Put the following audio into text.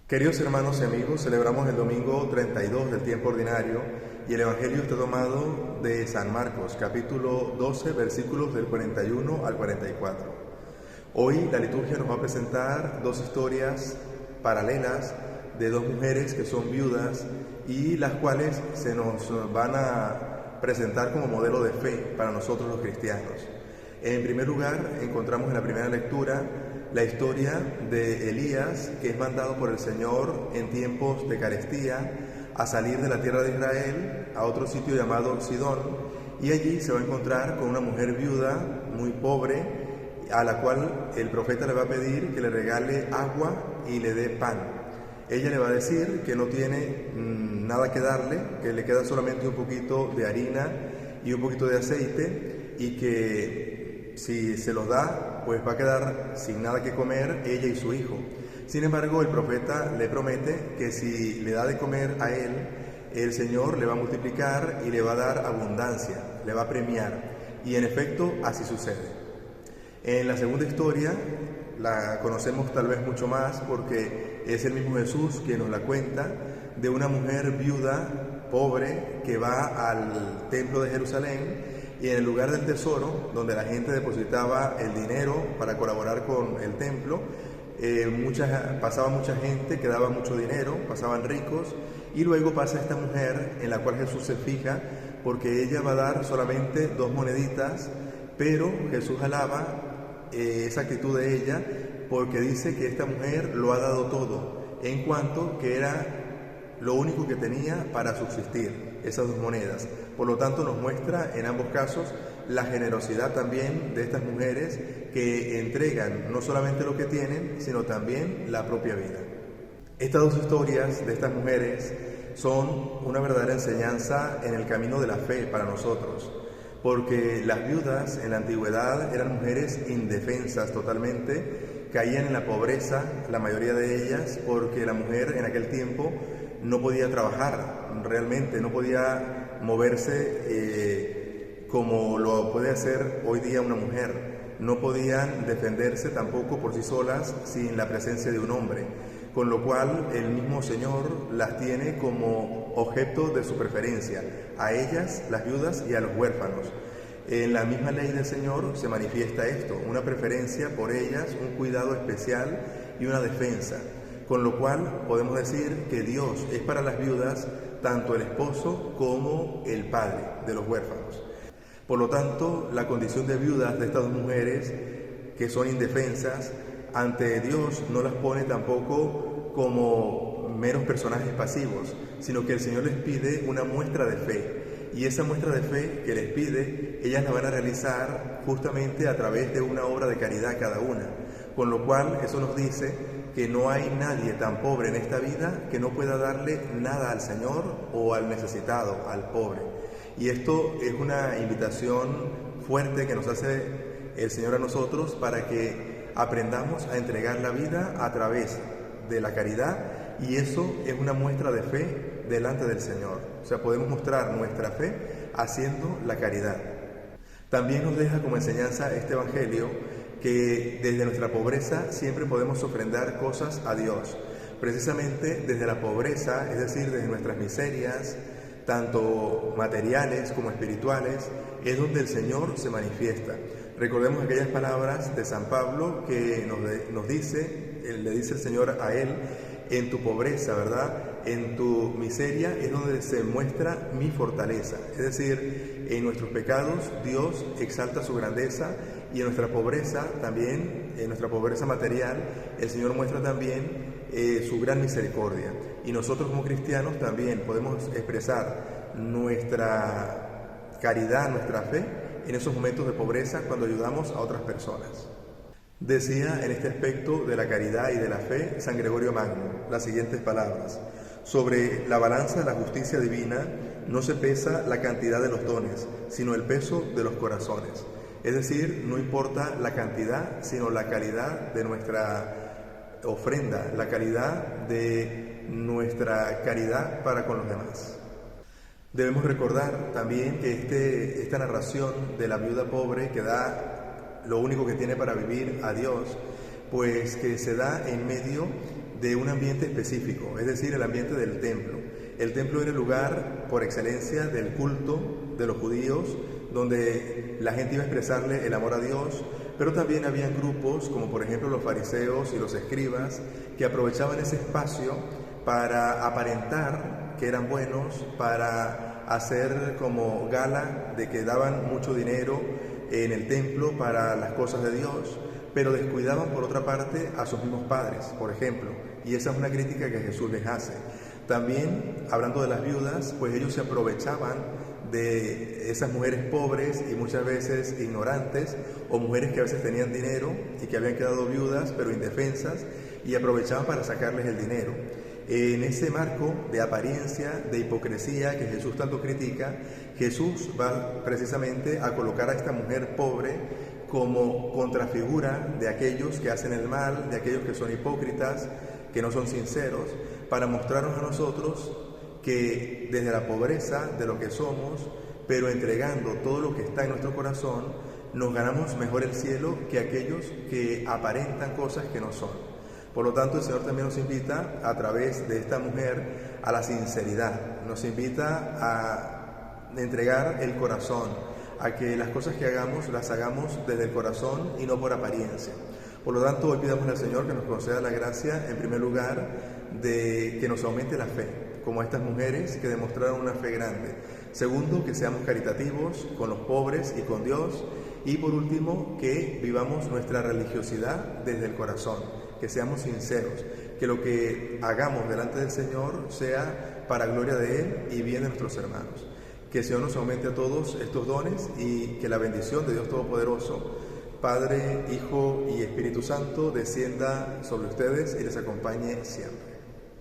Queridos hermanos y amigos, celebramos el domingo 32 del tiempo ordinario y el Evangelio está tomado de San Marcos, capítulo 12, versículos del 41 al 44. Hoy la liturgia nos va a presentar dos historias paralelas de dos mujeres que son viudas y las cuales se nos van a presentar como modelo de fe para nosotros los cristianos. En primer lugar, encontramos en la primera lectura la historia de Elías, que es mandado por el Señor en tiempos de carestía a salir de la tierra de Israel a otro sitio llamado Sidón, y allí se va a encontrar con una mujer viuda muy pobre, a la cual el profeta le va a pedir que le regale agua y le dé pan. Ella le va a decir que no tiene nada que darle, que le queda solamente un poquito de harina y un poquito de aceite, y que si se los da, pues va a quedar sin nada que comer ella y su hijo. Sin embargo, el profeta le promete que si le da de comer a él, el Señor le va a multiplicar y le va a dar abundancia, le va a premiar. Y en efecto, así sucede. En la segunda historia, la conocemos tal vez mucho más porque es el mismo Jesús quien nos la cuenta, de una mujer viuda, pobre, que va al templo de Jerusalén, y en el lugar del tesoro, donde la gente depositaba el dinero para colaborar con el templo, pasaba mucha gente que daba mucho dinero, pasaban ricos, y luego pasa esta mujer en la cual Jesús se fija, porque ella va a dar solamente 2 moneditas, pero Jesús alaba esa actitud de ella, porque dice que esta mujer lo ha dado todo, en cuanto que era lo único que tenía para subsistir, esas 2 monedas. Por lo tanto, nos muestra en ambos casos la generosidad también de estas mujeres que entregan no solamente lo que tienen, sino también la propia vida. Estas 2 historias de estas mujeres son una verdadera enseñanza en el camino de la fe para nosotros, porque las viudas en la antigüedad eran mujeres indefensas totalmente, caían en la pobreza, la mayoría de ellas, porque la mujer en aquel tiempo no podía trabajar realmente, no podía moverse como lo puede hacer hoy día una mujer. No podían defenderse tampoco por sí solas sin la presencia de un hombre, con lo cual el mismo Señor las tiene como objeto de su preferencia, a ellas, las viudas, y a los huérfanos. En la misma ley del Señor se manifiesta esto, una preferencia por ellas, un cuidado especial y una defensa. Con lo cual podemos decir que Dios es para las viudas tanto el esposo como el padre de los huérfanos. Por lo tanto, la condición de viudas de estas 2 mujeres, que son indefensas, ante Dios no las pone tampoco como meros personajes pasivos, sino que el Señor les pide una muestra de fe. Y esa muestra de fe que les pide, ellas la van a realizar justamente a través de una obra de caridad cada una. Con lo cual, eso nos dice que no hay nadie tan pobre en esta vida que no pueda darle nada al Señor o al necesitado, al pobre. Y esto es una invitación fuerte que nos hace el Señor a nosotros para que aprendamos a entregar la vida a través de la caridad, y eso es una muestra de fe delante del Señor. O sea, podemos mostrar nuestra fe haciendo la caridad. También nos deja como enseñanza este Evangelio que desde nuestra pobreza siempre podemos ofrendar cosas a Dios. Precisamente desde la pobreza, es decir, desde nuestras miserias, tanto materiales como espirituales, es donde el Señor se manifiesta. Recordemos aquellas palabras de San Pablo que nos dice, le dice el Señor a él: en tu pobreza, ¿verdad? En tu miseria es donde se muestra mi fortaleza. Es decir, en nuestros pecados Dios exalta su grandeza, y en nuestra pobreza también, en nuestra pobreza material, el Señor muestra también su gran misericordia. Y nosotros como cristianos también podemos expresar nuestra caridad, nuestra fe, en esos momentos de pobreza cuando ayudamos a otras personas. Decía en este aspecto de la caridad y de la fe San Gregorio Magno las siguientes palabras: sobre la balanza de la justicia divina no se pesa la cantidad de los dones, sino el peso de los corazones. Es decir, no importa la cantidad, sino la calidad de nuestra ofrenda, la calidad de nuestra caridad para con los demás. Debemos recordar también que esta narración de la viuda pobre que da lo único que tiene para vivir a Dios, pues que se da en medio de un ambiente específico, es decir, el ambiente del templo. El templo era el lugar por excelencia del culto de los judíos, donde la gente iba a expresarle el amor a Dios, pero también habían grupos, como por ejemplo los fariseos y los escribas, que aprovechaban ese espacio para aparentar que eran buenos, para hacer como gala de que daban mucho dinero en el templo para las cosas de Dios, pero descuidaban por otra parte a sus mismos padres, por ejemplo, y esa es una crítica que Jesús les hace. También, hablando de las viudas, pues ellos se aprovechaban de esas mujeres pobres y muchas veces ignorantes, o mujeres que a veces tenían dinero y que habían quedado viudas pero indefensas, y aprovechaban para sacarles el dinero. En ese marco de apariencia, de hipocresía que Jesús tanto critica, Jesús va precisamente a colocar a esta mujer pobre como contrafigura de aquellos que hacen el mal, de aquellos que son hipócritas, que no son sinceros, para mostrarnos a nosotros que desde la pobreza de lo que somos, pero entregando todo lo que está en nuestro corazón, nos ganamos mejor el cielo que aquellos que aparentan cosas que no son. Por lo tanto, el Señor también nos invita a través de esta mujer a la sinceridad, nos invita a entregar el corazón, a que las cosas que hagamos las hagamos desde el corazón y no por apariencia. Por lo tanto, hoy pidamos al Señor que nos conceda la gracia, en primer lugar, de que nos aumente la fe, como estas mujeres que demostraron una fe grande. Segundo, que seamos caritativos con los pobres y con Dios. Y por último, que vivamos nuestra religiosidad desde el corazón, que seamos sinceros, que lo que hagamos delante del Señor sea para gloria de Él y bien de nuestros hermanos. Que el Señor nos aumente a todos estos dones y que la bendición de Dios Todopoderoso, Padre, Hijo y Espíritu Santo, descienda sobre ustedes y les acompañe siempre.